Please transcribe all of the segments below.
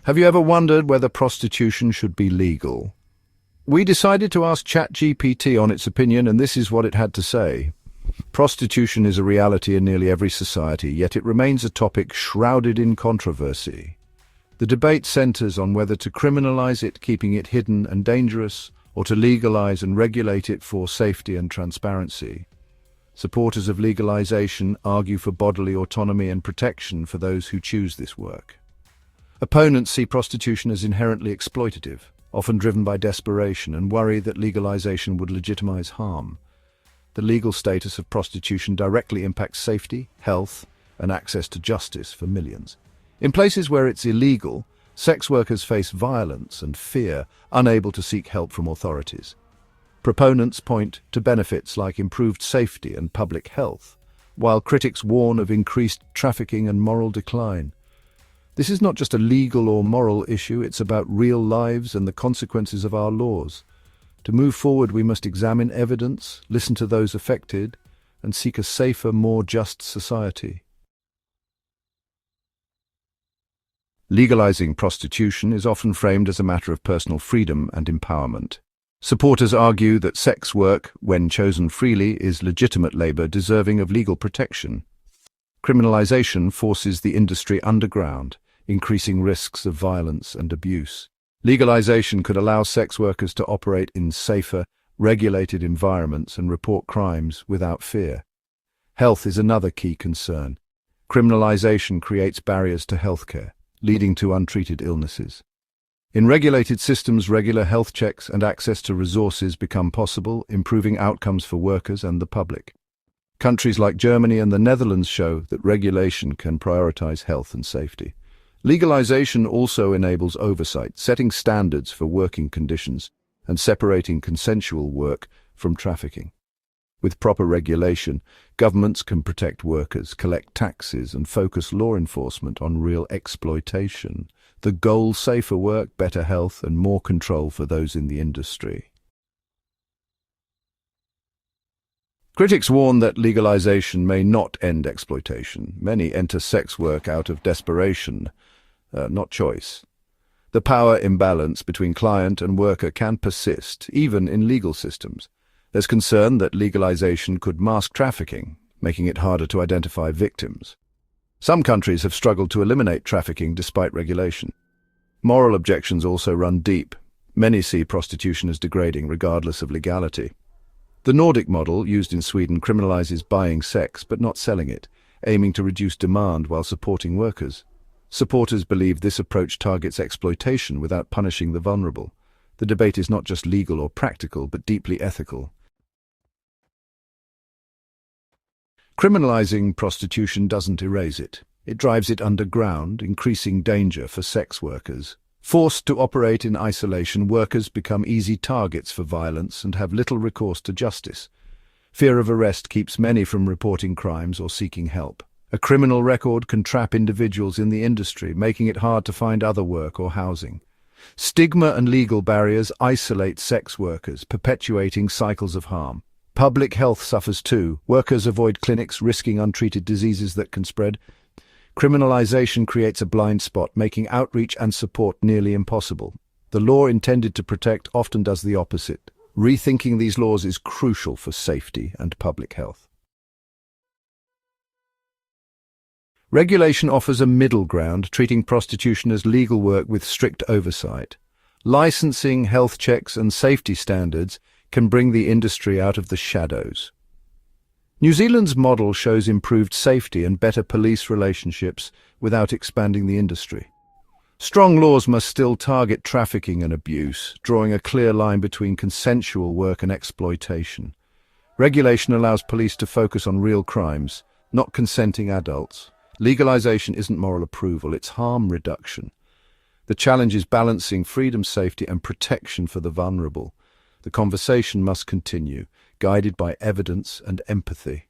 Have you ever wondered whether prostitution should be legal? We decided to ask ChatGPT on its opinion, and this is what it had to say. Prostitution is a reality in nearly every society, yet it remains a topic shrouded in controversy. The debate centers on whether to criminalize it, keeping it hidden and dangerous, or to legalize and regulate it for safety and transparency. Supporters of legalization argue for bodily autonomy and protection for those who choose this work. Opponents see prostitution as inherently exploitative, often driven by desperation, and worry that legalization would legitimize harm. The legal status of prostitution directly impacts safety, health, and access to justice for millions. In places where it's illegal, sex workers face violence and fear, unable to seek help from authorities. Proponents point to benefits like improved safety and public health, while critics warn of increased trafficking and moral decline. This is not just a legal or moral issue, it's about real lives and the consequences of our laws. To move forward, we must examine evidence, listen to those affected, and seek a safer, more just society. Legalizing prostitution is often framed as a matter of personal freedom and empowerment. Supporters argue that sex work, when chosen freely, is legitimate labor deserving of legal protection. Criminalization forces the industry underground, increasing risks of violence and abuse. Legalization could allow sex workers to operate in safer, regulated environments and report crimes without fear. Health is another key concern. Criminalization creates barriers to healthcare, leading to untreated illnesses. In regulated systems, regular health checks and access to resources become possible, improving outcomes for workers and the public. Countries like Germany and the Netherlands show that regulation can prioritize health and safety. Legalization also enables oversight, setting standards for working conditions and separating consensual work from trafficking. With proper regulation, governments can protect workers, collect taxes, and focus law enforcement on real exploitation. The goal: safer work, better health, and more control for those in the industry. Critics warn that legalization may not end exploitation. Many enter sex work out of desperation, not choice. The power imbalance between client and worker can persist, even in legal systems. There's concern that legalization could mask trafficking, making it harder to identify victims. Some countries have struggled to eliminate trafficking despite regulation. Moral objections also run deep. Many see prostitution as degrading, regardless of legality. The Nordic Model, used in Sweden, criminalizes buying sex but not selling it, aiming to reduce demand while supporting workers. Supporters believe this approach targets exploitation without punishing the vulnerable. The debate is not just legal or practical, but deeply ethical. Criminalizing prostitution doesn't erase it. It drives it underground, increasing danger for sex workers. Forced to operate in isolation, workers become easy targets for violence and have little recourse to justice. Fear of arrest keeps many from reporting crimes or seeking help. A criminal record can trap individuals in the industry, making it hard to find other work or housing. Stigma and legal barriers isolate sex workers, perpetuating cycles of harm. Public health suffers too. Workers avoid clinics, risking untreated diseases that can spread. Criminalization creates a blind spot, making outreach and support nearly impossible. The law intended to protect often does the opposite. Rethinking these laws is crucial for safety and public health. Regulation offers a middle ground, treating prostitution as legal work with strict oversight. Licensing, health checks, and safety standards can bring the industry out of the shadows. New Zealand's model shows improved safety and better police relationships without expanding the industry. Strong laws must still target trafficking and abuse, drawing a clear line between consensual work and exploitation. Regulation allows police to focus on real crimes, not consenting adults. Legalization isn't moral approval, it's harm reduction. The challenge is balancing freedom, safety, and protection for the vulnerable. The conversation must continue, guided by evidence and empathy.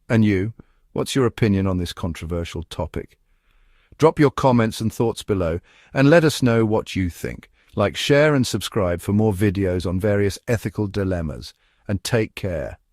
And you, what's your opinion on this controversial topic? Drop your comments and thoughts below, and let us know what you think. Like, share, and subscribe for more videos on various ethical dilemmas. And take care.